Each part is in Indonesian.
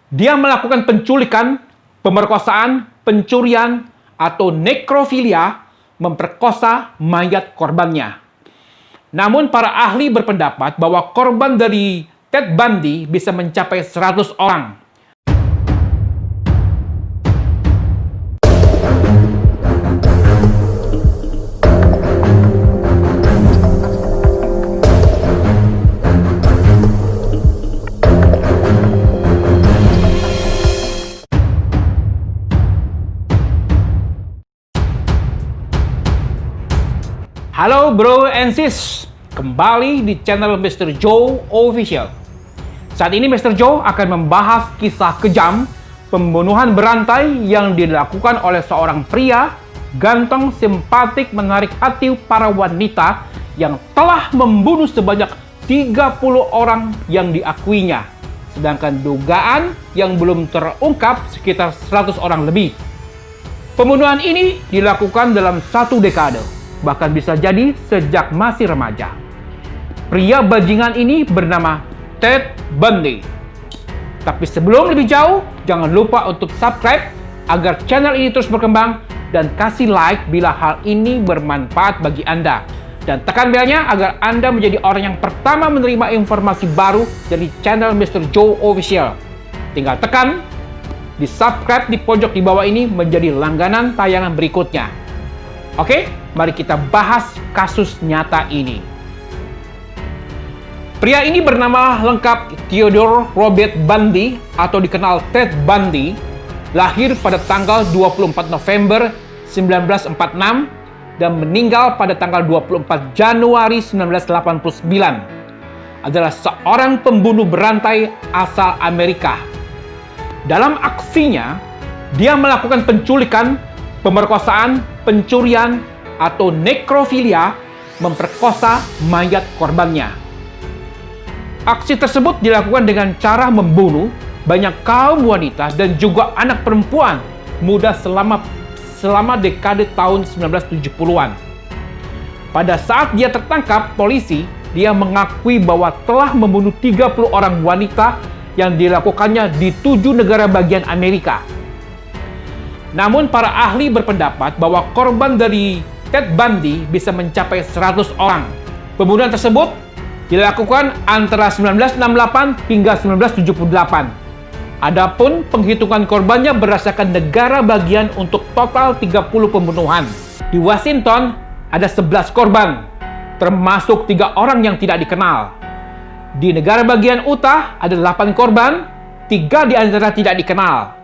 Dia melakukan penculikan, pemerkosaan, pencurian, atau nekrofilia, memperkosa mayat korbannya. Namun para ahli berpendapat bahwa korban dari Ted Bundy bisa mencapai 100 orang. Halo bro and sis, kembali di channel Mr. Joe Official. Saat ini Mr. Joe akan membahas kisah kejam pembunuhan berantai yang dilakukan oleh seorang pria ganteng, simpatik, menarik hati para wanita yang telah membunuh sebanyak 30 orang yang diakuinya. Sedangkan dugaan yang belum terungkap sekitar 100 orang lebih. Pembunuhan ini dilakukan dalam 1 dekade. Bahkan bisa jadi sejak masih remaja. Pria bajingan ini bernama Ted Bundy. Tapi sebelum lebih jauh, jangan lupa untuk subscribe agar channel ini terus berkembang dan kasih like bila hal ini bermanfaat bagi Anda. Dan tekan belnya agar Anda menjadi orang yang pertama menerima informasi baru dari channel Mr. Joe Official. Tinggal tekan di subscribe di pojok di bawah ini menjadi langganan tayangan berikutnya. Oke, mari kita bahas kasus nyata ini. Pria ini bernama lengkap Theodore Robert Bundy atau dikenal Ted Bundy, lahir pada tanggal 24 November 1946 dan meninggal pada tanggal 24 Januari 1989. Adalah seorang pembunuh berantai asal Amerika. Dalam aksinya, dia melakukan penculikan, pemerkosaan, pencurian, atau nekrofilia, memperkosa mayat korbannya. Aksi tersebut dilakukan dengan cara membunuh banyak kaum wanita dan juga anak perempuan muda selama dekade tahun 1970-an. Pada saat dia tertangkap polisi, dia mengakui bahwa telah membunuh 30 orang wanita yang dilakukannya di 7 negara bagian Amerika. Namun para ahli berpendapat bahwa korban dari Ted Bundy bisa mencapai 100 orang. Pembunuhan tersebut dilakukan antara 1968 hingga 1978. Adapun penghitungan korbannya berdasarkan negara bagian untuk total 30 pembunuhan. Di Washington ada 11 korban, termasuk 3 orang yang tidak dikenal. Di negara bagian Utah ada 8 korban, 3 di antara tidak dikenal.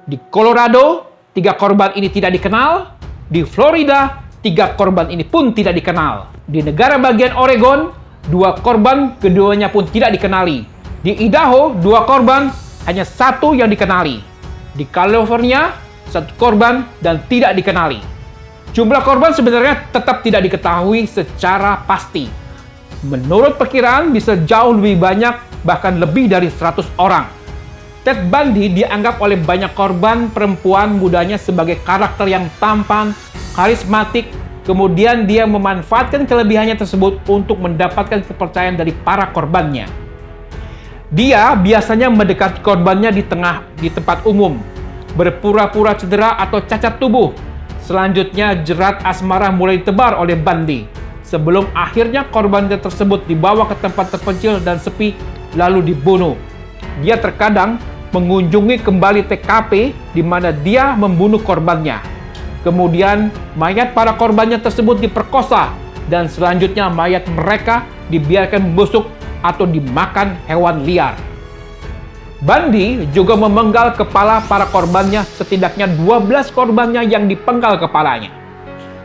Di Colorado 3 korban ini tidak dikenal. Di Florida, 3 korban ini pun tidak dikenal. Di negara bagian Oregon, 2 korban, keduanya pun tidak dikenali. Di Idaho, 2 korban, hanya 1 yang dikenali. Di California, 1 korban dan tidak dikenali. Jumlah korban sebenarnya tetap tidak diketahui secara pasti. Menurut perkiraan bisa jauh lebih banyak, bahkan lebih dari 100 orang. Ted Bundy dianggap oleh banyak korban perempuan mudanya sebagai karakter yang tampan, karismatik, kemudian dia memanfaatkan kelebihannya tersebut untuk mendapatkan kepercayaan dari para korbannya. Dia biasanya mendekati korbannya di tempat umum, berpura-pura cedera atau cacat tubuh. Selanjutnya jerat asmara mulai ditebar oleh Bundy, sebelum akhirnya korbannya tersebut dibawa ke tempat terpencil dan sepi lalu dibunuh. Dia terkadang mengunjungi kembali TKP di mana dia membunuh korbannya. Kemudian mayat para korbannya tersebut diperkosa dan selanjutnya mayat mereka dibiarkan membusuk atau dimakan hewan liar. Bundy juga memenggal kepala para korbannya, setidaknya 12 korbannya yang dipenggal kepalanya.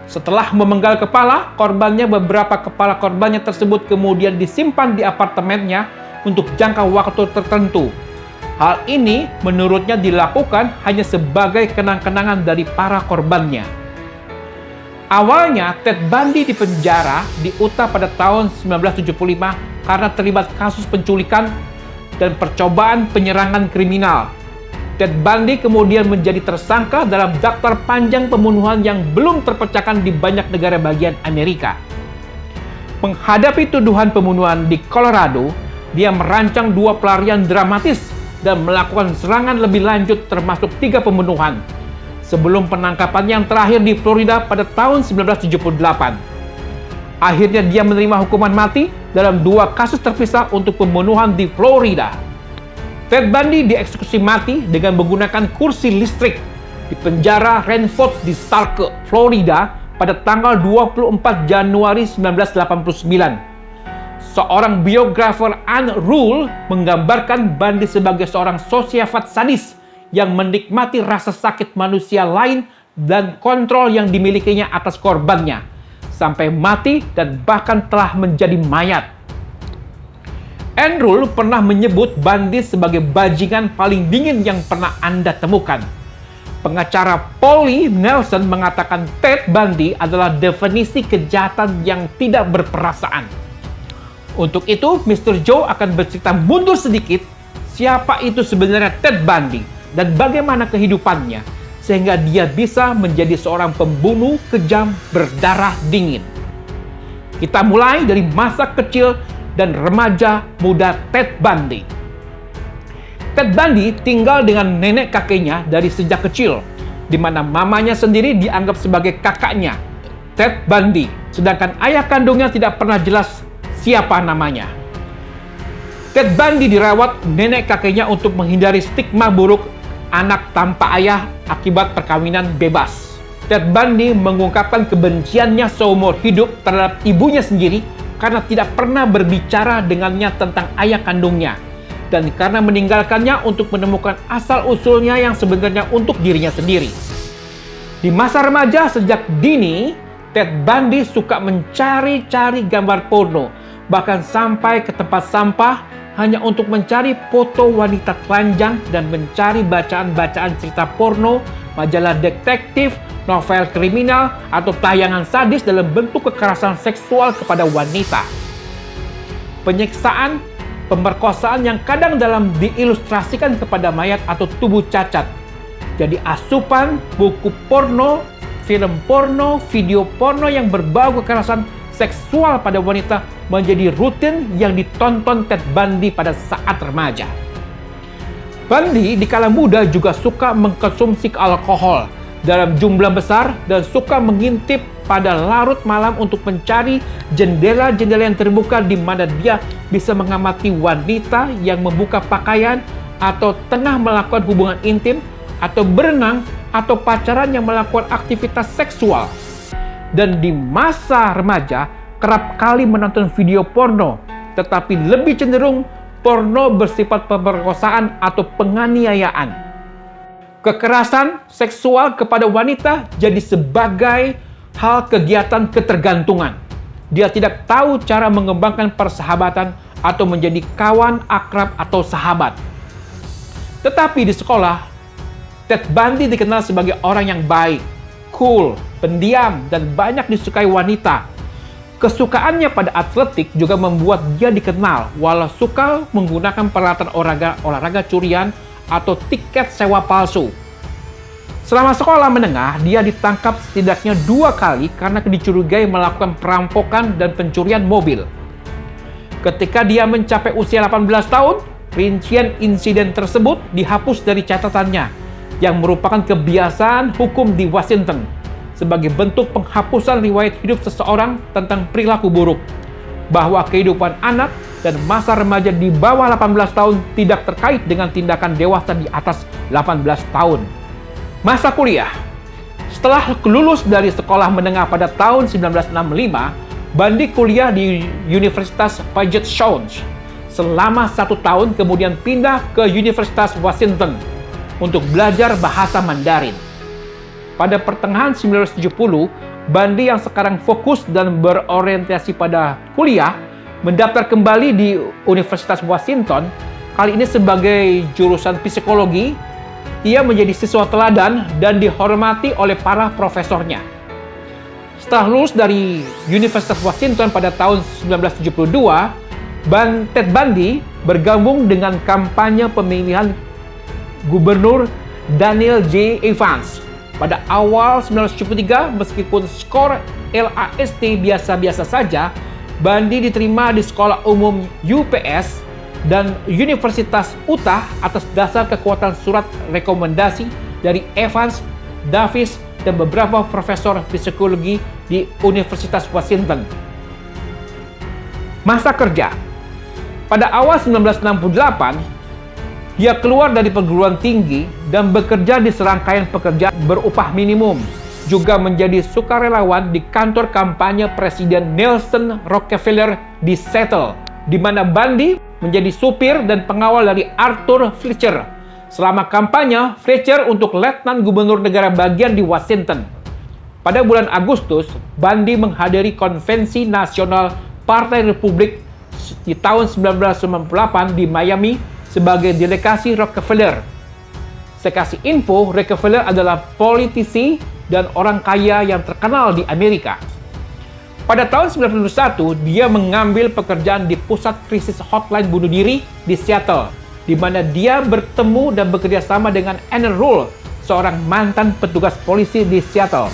Setelah memenggal kepala korbannya, beberapa kepala korbannya tersebut kemudian disimpan di apartemennya untuk jangka waktu tertentu. Hal ini menurutnya dilakukan hanya sebagai kenang-kenangan dari para korbannya. Awalnya, Ted Bundy dipenjara di Utah pada tahun 1975 karena terlibat kasus penculikan dan percobaan penyerangan kriminal. Ted Bundy kemudian menjadi tersangka dalam daftar panjang pembunuhan yang belum terpecahkan di banyak negara bagian Amerika. Menghadapi tuduhan pembunuhan di Colorado, dia merancang 2 pelarian dramatis dan melakukan serangan lebih lanjut termasuk 3 pembunuhan sebelum penangkapannya yang terakhir di Florida pada tahun 1978. Akhirnya dia menerima hukuman mati dalam 2 kasus terpisah untuk pembunuhan di Florida. Ted Bundy dieksekusi mati dengan menggunakan kursi listrik di penjara Renford di Starke, Florida pada tanggal 24 Januari 1989. Seorang biografer Ann Rule menggambarkan Bundy sebagai seorang sosiopat sadis yang menikmati rasa sakit manusia lain dan kontrol yang dimilikinya atas korbannya, sampai mati dan bahkan telah menjadi mayat. Ann Rule pernah menyebut Bundy sebagai bajingan paling dingin yang pernah Anda temukan. Pengacara Polly Nelson mengatakan Ted Bundy adalah definisi kejahatan yang tidak berperasaan. Untuk itu, Mr. Joe akan bercerita mundur sedikit siapa itu sebenarnya Ted Bundy dan bagaimana kehidupannya sehingga dia bisa menjadi seorang pembunuh kejam berdarah dingin. Kita mulai dari masa kecil dan remaja muda Ted Bundy. Ted Bundy tinggal dengan nenek kakeknya dari sejak kecil, di mana mamanya sendiri dianggap sebagai kakaknya, Ted Bundy, sedangkan ayah kandungnya tidak pernah jelas siapa namanya. Ted Bundy dirawat nenek kakeknya untuk menghindari stigma buruk anak tanpa ayah akibat perkawinan bebas. Ted Bundy mengungkapkan kebenciannya seumur hidup terhadap ibunya sendiri karena tidak pernah berbicara dengannya tentang ayah kandungnya, dan karena meninggalkannya untuk menemukan asal-usulnya yang sebenarnya untuk dirinya sendiri. Di masa remaja sejak dini, Ted Bundy suka mencari-cari gambar porno, bahkan sampai ke tempat sampah hanya untuk mencari foto wanita telanjang dan mencari bacaan-bacaan cerita porno, majalah detektif, novel kriminal, atau tayangan sadis dalam bentuk kekerasan seksual kepada wanita. Penyiksaan, pemerkosaan yang kadang diilustrasikan kepada mayat atau tubuh cacat. Jadi asupan buku porno, film porno, video porno yang berbau kekerasan seksual pada wanita menjadi rutin yang ditonton Ted Bundy pada saat remaja. Bundy di kala muda juga suka mengkonsumsi alkohol dalam jumlah besar dan suka mengintip pada larut malam untuk mencari jendela-jendela yang terbuka di mana dia bisa mengamati wanita yang membuka pakaian atau tengah melakukan hubungan intim atau berenang atau pacaran yang melakukan aktivitas seksual. Dan di masa remaja kerap kali menonton video porno, tetapi lebih cenderung porno bersifat pemerkosaan atau penganiayaan. Kekerasan seksual kepada wanita jadi sebagai hal kegiatan ketergantungan. Dia tidak tahu cara mengembangkan persahabatan atau menjadi kawan, akrab, atau sahabat. Tetapi di sekolah, Ted Bundy dikenal sebagai orang yang baik, cool, pendiam, dan banyak disukai wanita. Kesukaannya pada atletik juga membuat dia dikenal, walau suka menggunakan peralatan olahraga curian atau tiket sewa palsu. Selama sekolah menengah, dia ditangkap setidaknya 2 kali karena dicurigai melakukan perampokan dan pencurian mobil. Ketika dia mencapai usia 18 tahun, rincian insiden tersebut dihapus dari catatannya, yang merupakan kebiasaan hukum di Washington, sebagai bentuk penghapusan riwayat hidup seseorang tentang perilaku buruk, bahwa kehidupan anak dan masa remaja di bawah 18 tahun tidak terkait dengan tindakan dewasa di atas 18 tahun. Masa kuliah. Setelah lulus dari sekolah menengah pada tahun 1965, Bundy kuliah di Universitas Puget Sound selama 1 tahun, kemudian pindah ke Universitas Washington untuk belajar bahasa Mandarin. Pada pertengahan 1970, Bundy yang sekarang fokus dan berorientasi pada kuliah, mendaftar kembali di Universitas Washington, kali ini sebagai jurusan psikologi. Ia menjadi siswa teladan dan dihormati oleh para profesornya. Setelah lulus dari Universitas Washington pada tahun 1972, Ted Bundy bergabung dengan kampanye pemilihan Gubernur Daniel J. Evans. Pada awal 1973, meskipun skor LAST biasa-biasa saja, Bundy diterima di sekolah umum UPS dan Universitas Utah atas dasar kekuatan surat rekomendasi dari Evans, Davis, dan beberapa profesor psikologi di Universitas Washington. Masa kerja. Pada awal 1968, dia keluar dari perguruan tinggi dan bekerja di serangkaian pekerjaan berupah minimum, juga menjadi sukarelawan di kantor kampanye Presiden Nelson Rockefeller di Seattle, di mana Bundy menjadi supir dan pengawal dari Arthur Fletcher. Selama kampanye Fletcher untuk Letnan Gubernur Negara Bagian di Washington. Pada bulan Agustus, Bundy menghadiri konvensi nasional Partai Republik di tahun 1998 di Miami sebagai delegasi Rockefeller. Saya kasih info, Rockefeller adalah politisi dan orang kaya yang terkenal di Amerika. Pada tahun 1991, dia mengambil pekerjaan di pusat krisis hotline bunuh diri di Seattle, di mana dia bertemu dan bekerja sama dengan Anne Rule, seorang mantan petugas polisi di Seattle.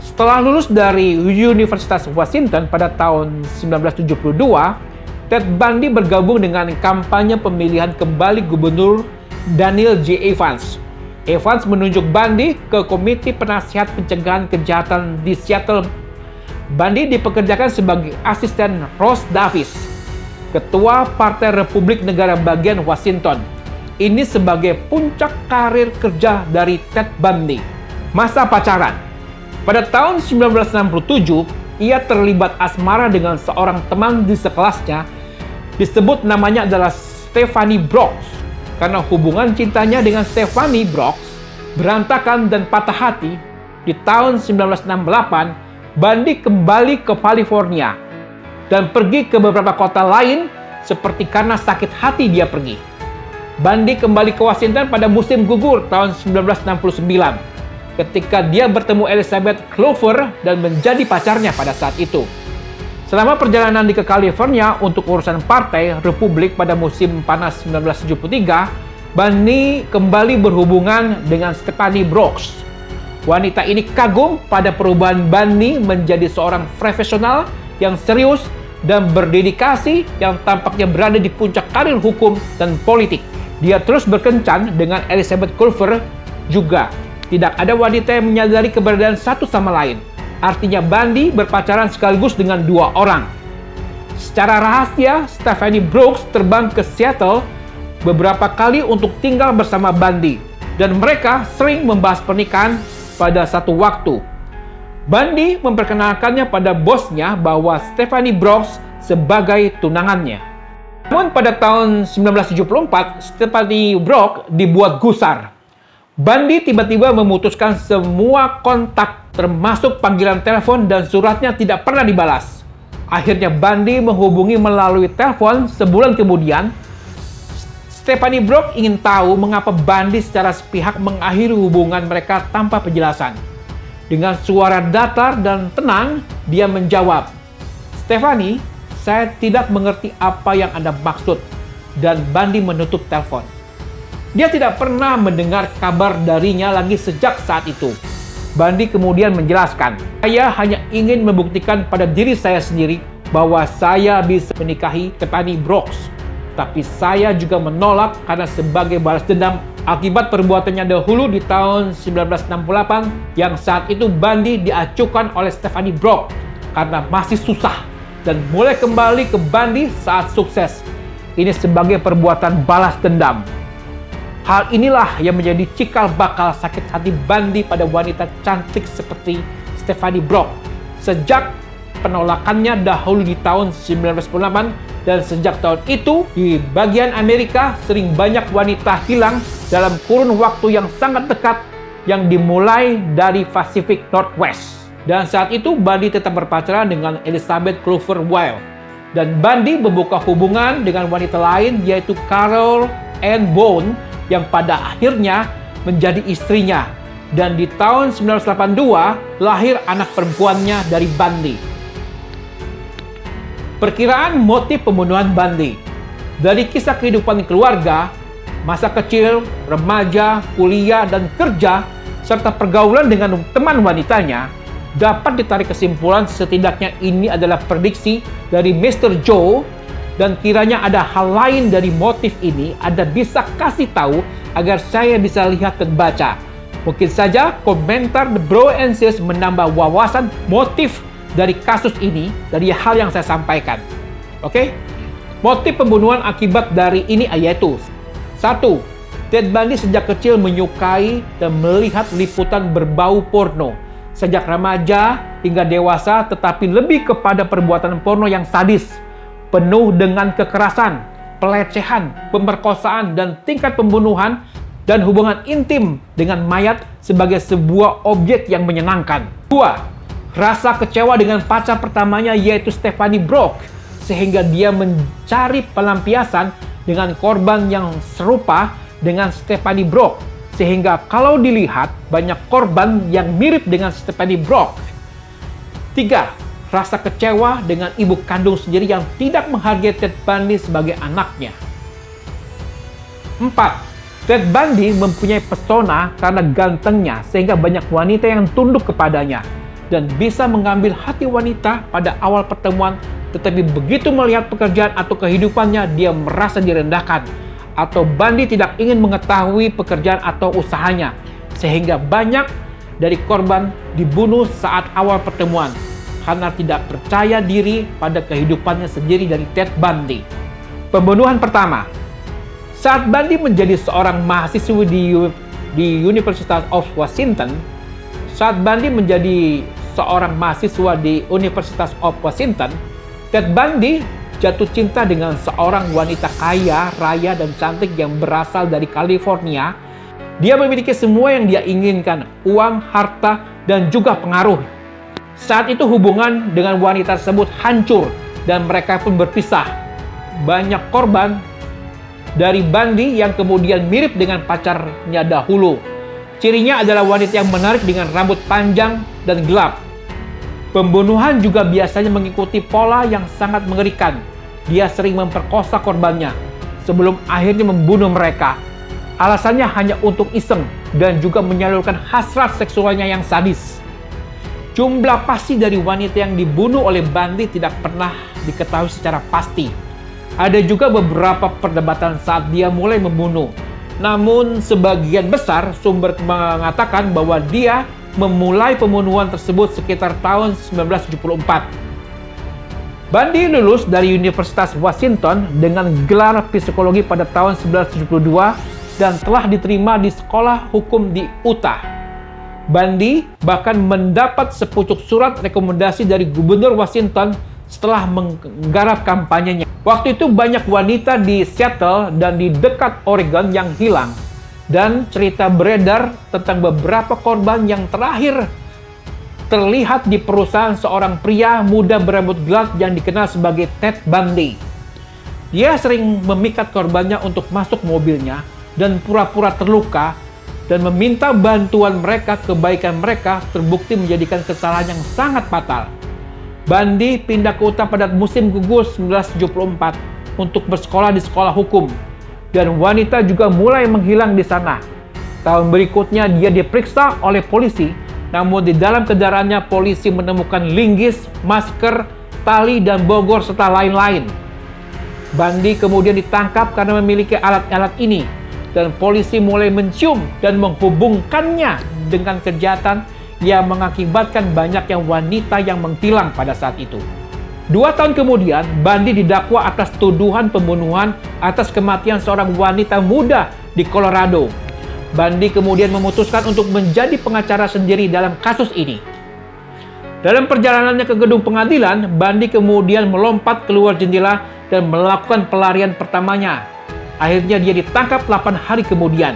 Setelah lulus dari Universitas Washington pada tahun 1972, Ted Bundy bergabung dengan kampanye pemilihan kembali Gubernur Daniel J. Evans. Evans menunjuk Bundy ke Komite Penasihat Pencegahan Kejahatan di Seattle. Bundy dipekerjakan sebagai asisten Ross Davis, Ketua Partai Republik Negara Bagian Washington. Ini sebagai puncak karir kerja dari Ted Bundy. Masa pacaran. Pada tahun 1967, ia terlibat asmara dengan seorang teman di sekelasnya, disebut namanya adalah Stephanie Brooks. Karena hubungan cintanya dengan Stephanie Brooks berantakan dan patah hati, di tahun 1968, Bundy kembali ke California dan pergi ke beberapa kota lain seperti karena sakit hati dia pergi. Bundy kembali ke Washington pada musim gugur tahun 1969 ketika dia bertemu Elizabeth Clover dan menjadi pacarnya pada saat itu. Selama perjalanan ke California untuk urusan Partai Republik pada musim panas 1973, Bundy kembali berhubungan dengan Stephanie Brooks. Wanita ini kagum pada perubahan Bundy menjadi seorang profesional yang serius dan berdedikasi yang tampaknya berada di puncak karir hukum dan politik. Dia terus berkencan dengan Elizabeth Clover juga. Tidak ada wanita yang menyadari keberadaan satu sama lain. Artinya Bundy berpacaran sekaligus dengan dua orang. Secara rahasia, Stephanie Brooks terbang ke Seattle beberapa kali untuk tinggal bersama Bundy, dan mereka sering membahas pernikahan pada satu waktu. Bundy memperkenalkannya pada bosnya bahwa Stephanie Brooks sebagai tunangannya. Namun pada tahun 1974, Stephanie Brooks dibuat gusar. Bundy tiba-tiba memutuskan semua kontak, termasuk panggilan telepon dan suratnya tidak pernah dibalas. Akhirnya Bundy menghubungi melalui telepon sebulan kemudian. Stephanie Brooks ingin tahu mengapa Bundy secara sepihak mengakhiri hubungan mereka tanpa penjelasan. Dengan suara datar dan tenang, dia menjawab, "Stephanie, saya tidak mengerti apa yang Anda maksud." Dan Bundy menutup telepon. Dia tidak pernah mendengar kabar darinya lagi sejak saat itu. Bundy kemudian menjelaskan, "Saya hanya ingin membuktikan pada diri saya sendiri bahwa saya bisa menikahi Stephanie Brooks. Tapi saya juga menolak karena sebagai balas dendam akibat perbuatannya dahulu di tahun 1968 yang saat itu Bundy diacukan oleh Stephanie Brooks karena masih susah dan mulai kembali ke Bundy saat sukses. Ini sebagai perbuatan balas dendam." Hal inilah yang menjadi cikal bakal sakit hati Bundy pada wanita cantik seperti Stephanie Brooks. Sejak penolakannya dahulu di tahun 1998 dan sejak tahun itu di bagian Amerika sering banyak wanita hilang dalam kurun waktu yang sangat dekat yang dimulai dari Pacific Northwest. Dan saat itu Bundy tetap berpacaran dengan Elizabeth Clover Wilde. Dan Bundy membuka hubungan dengan wanita lain yaitu Carol Ann Bone yang pada akhirnya menjadi istrinya. Dan di tahun 1982 lahir anak perempuannya dari Bundy. Perkiraan motif pembunuhan Bundy. Dari kisah kehidupan keluarga, masa kecil, remaja, kuliah, dan kerja, serta pergaulan dengan teman wanitanya, dapat ditarik kesimpulan setidaknya ini adalah prediksi dari Mr. Joe dan kiranya ada hal lain dari motif ini, Anda bisa kasih tahu agar saya bisa lihat dan baca. Mungkin saja komentar The Bro and Sis menambah wawasan motif dari kasus ini, dari hal yang saya sampaikan. Oke? Motif pembunuhan akibat dari ini yaitu 1. Ted Bundy sejak kecil menyukai dan melihat liputan berbau porno. Sejak remaja hingga dewasa, tetapi lebih kepada perbuatan porno yang sadis, penuh dengan kekerasan, pelecehan, pemerkosaan, dan tingkat pembunuhan, dan hubungan intim dengan mayat sebagai sebuah objek yang menyenangkan. 2. Rasa kecewa dengan pacar pertamanya yaitu Stephanie Brock, sehingga dia mencari pelampiasan dengan korban yang serupa dengan Stephanie Brock, sehingga kalau dilihat banyak korban yang mirip dengan Stephanie Brock. 3. Rasa kecewa dengan ibu kandung sendiri yang tidak menghargai Ted Bundy sebagai anaknya. 4. Ted Bundy mempunyai pesona karena gantengnya sehingga banyak wanita yang tunduk kepadanya dan bisa mengambil hati wanita pada awal pertemuan, tetapi begitu melihat pekerjaan atau kehidupannya dia merasa direndahkan, atau Bundy tidak ingin mengetahui pekerjaan atau usahanya, sehingga banyak dari korban dibunuh saat awal pertemuan karena tidak percaya diri pada kehidupannya sendiri dari Ted Bundy. Pembunuhan pertama. Saat Bundy menjadi seorang mahasiswa di University of Washington, Ted Bundy jatuh cinta dengan seorang wanita kaya, raya, dan cantik yang berasal dari California. Dia memiliki semua yang dia inginkan, uang, harta, dan juga pengaruh. Saat itu hubungan dengan wanita tersebut hancur dan mereka pun berpisah. Banyak korban dari Bundy yang kemudian mirip dengan pacarnya dahulu. Cirinya adalah wanita yang menarik dengan rambut panjang dan gelap. Pembunuhan juga biasanya mengikuti pola yang sangat mengerikan. Dia sering memperkosa korbannya sebelum akhirnya membunuh mereka. Alasannya hanya untuk iseng dan juga menyalurkan hasrat seksualnya yang sadis. Jumlah pasti dari wanita yang dibunuh oleh Bundy tidak pernah diketahui secara pasti. Ada juga beberapa perdebatan saat dia mulai membunuh. Namun sebagian besar sumber mengatakan bahwa dia memulai pembunuhan tersebut sekitar tahun 1974. Bundy lulus dari Universitas Washington dengan gelar psikologi pada tahun 1972 dan telah diterima di sekolah hukum di Utah. Bundy bahkan mendapat sepucuk surat rekomendasi dari Gubernur Washington setelah menggarap kampanyenya. Waktu itu banyak wanita di Seattle dan di dekat Oregon yang hilang, dan cerita beredar tentang beberapa korban yang terakhir terlihat di perusahaan seorang pria muda berambut gelap yang dikenal sebagai Ted Bundy. Dia sering memikat korbannya untuk masuk mobilnya dan pura-pura terluka dan meminta bantuan mereka. Kebaikan mereka terbukti menjadikan kesalahan yang sangat fatal. Bundy pindah ke Utah pada musim gugus 1974 untuk bersekolah di sekolah hukum, dan wanita juga mulai menghilang di sana. Tahun berikutnya dia diperiksa oleh polisi, namun di dalam kendaraannya polisi menemukan linggis, masker, tali, dan bogor serta lain-lain. Bundy kemudian ditangkap karena memiliki alat-alat ini, dan polisi mulai mencium dan menghubungkannya dengan kejahatan yang mengakibatkan banyaknya wanita yang menghilang pada saat itu. 2 tahun kemudian, Bundy didakwa atas tuduhan pembunuhan atas kematian seorang wanita muda di Colorado. Bundy kemudian memutuskan untuk menjadi pengacara sendiri dalam kasus ini. Dalam perjalanannya ke gedung pengadilan, Bundy kemudian melompat keluar jendela dan melakukan pelarian pertamanya. Akhirnya dia ditangkap 8 hari kemudian.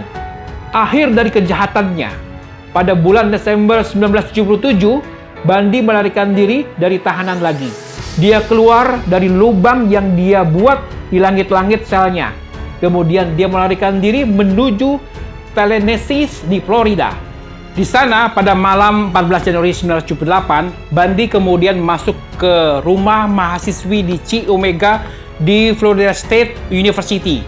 Akhir dari kejahatannya, pada bulan Desember 1977, Bundy melarikan diri dari tahanan lagi. Dia keluar dari lubang yang dia buat di langit-langit selnya. Kemudian dia melarikan diri menuju Tallahassee di Florida. Di sana pada malam 14 Januari 1978, Bundy kemudian masuk ke rumah mahasiswi di Chi Omega di Florida State University.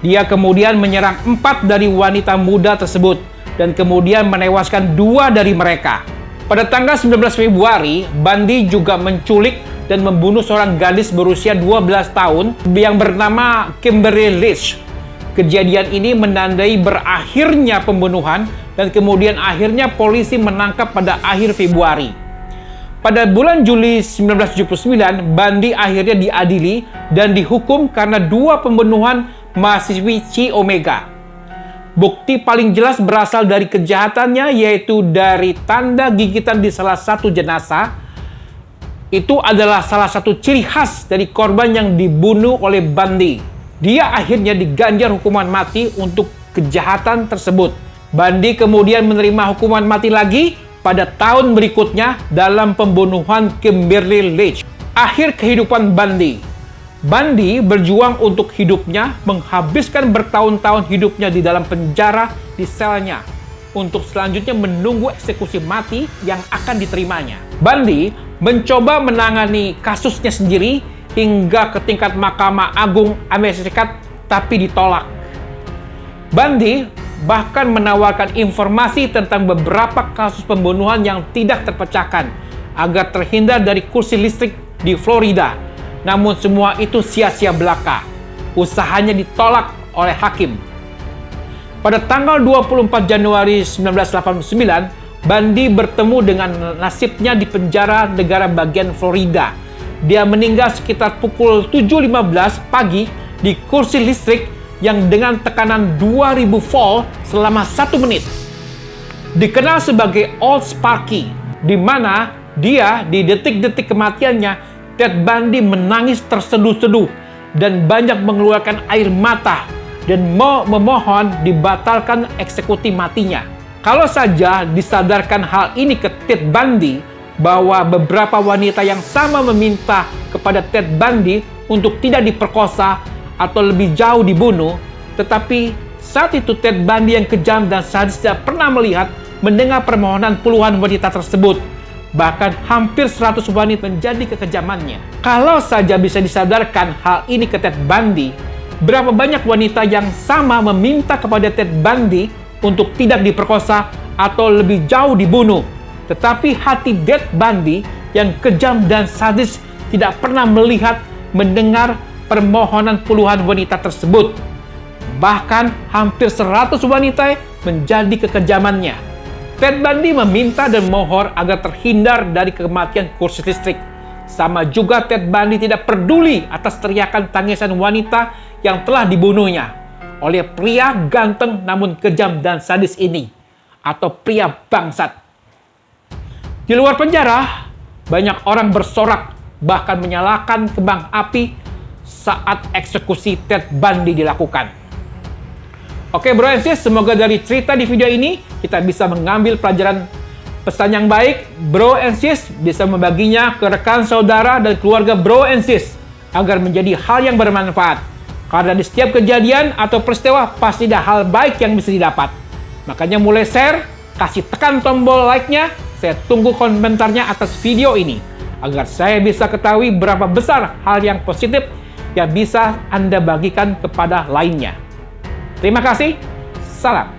Dia kemudian menyerang 4 dari wanita muda tersebut dan kemudian menewaskan 2 dari mereka. Pada tanggal 19 Februari, Bundy juga menculik dan membunuh seorang gadis berusia 12 tahun yang bernama Kimberly Leach. Kejadian ini menandai berakhirnya pembunuhan dan kemudian akhirnya polisi menangkap pada akhir Februari. Pada bulan Juli 1979, Bundy akhirnya diadili dan dihukum karena 2 pembunuhan mahasiswi Chi Omega. Bukti paling jelas berasal dari kejahatannya, yaitu dari tanda gigitan di salah satu jenazah. Itu adalah salah satu ciri khas dari korban yang dibunuh oleh Bundy. Dia akhirnya diganjar hukuman mati untuk kejahatan tersebut. Bundy kemudian menerima hukuman mati lagi pada tahun berikutnya dalam pembunuhan Kimberly Leach. Akhir kehidupan Bundy. Bundy berjuang untuk hidupnya, menghabiskan bertahun-tahun hidupnya di dalam penjara di selnya, untuk selanjutnya menunggu eksekusi mati yang akan diterimanya. Bundy mencoba menangani kasusnya sendiri hingga ke tingkat Mahkamah Agung Amerika Serikat, tapi ditolak. Bundy bahkan menawarkan informasi tentang beberapa kasus pembunuhan yang tidak terpecahkan agar terhindar dari kursi listrik di Florida. Namun semua itu sia-sia belaka. Usahanya ditolak oleh hakim. Pada tanggal 24 Januari 1989, Bundy bertemu dengan nasibnya di penjara negara bagian Florida. Dia meninggal sekitar pukul 7.15 pagi di kursi listrik yang dengan tekanan 2000 volt selama 1 menit. Dikenal sebagai Old Sparky, di mana dia di detik-detik kematiannya, Ted Bundy menangis terseduh-seduh dan banyak mengeluarkan air mata dan memohon dibatalkan eksekusi matinya. Kalau saja disadarkan hal ini ke Ted Bundy, bahwa beberapa wanita yang sama meminta kepada Ted Bundy untuk tidak diperkosa atau lebih jauh dibunuh, tetapi saat itu Ted Bundy yang kejam dan sadis tidak pernah melihat, mendengar permohonan puluhan wanita tersebut. Bahkan hampir 100 wanita menjadi kekejamannya. Kalau saja bisa disadarkan hal ini ke Ted Bundy, berapa banyak wanita yang sama meminta kepada Ted Bundy untuk tidak diperkosa atau lebih jauh dibunuh. Tetapi hati Ted Bundy yang kejam dan sadis tidak pernah melihat, mendengar permohonan puluhan wanita tersebut. Bahkan hampir 100 wanita menjadi kekejamannya. Ted Bundy meminta dan mohon agar terhindar dari kematian kursi listrik. Sama juga Ted Bundy tidak peduli atas teriakan tangisan wanita yang telah dibunuhnya oleh pria ganteng namun kejam dan sadis ini, atau pria bangsat. Di luar penjara, banyak orang bersorak, bahkan menyalakan kembang api saat eksekusi Ted Bundy dilakukan. Oke bro and sis, semoga dari cerita di video ini kita bisa mengambil pelajaran pesan yang baik. Bro and sis bisa membaginya ke rekan saudara dan keluarga bro and sis agar menjadi hal yang bermanfaat. Karena di setiap kejadian atau peristiwa pasti ada hal baik yang bisa didapat. Makanya mulai share, kasih tekan tombol like-nya. Saya tunggu komentarnya atas video ini agar saya bisa ketahui berapa besar hal yang positif yang bisa Anda bagikan kepada lainnya. Terima kasih. Salam.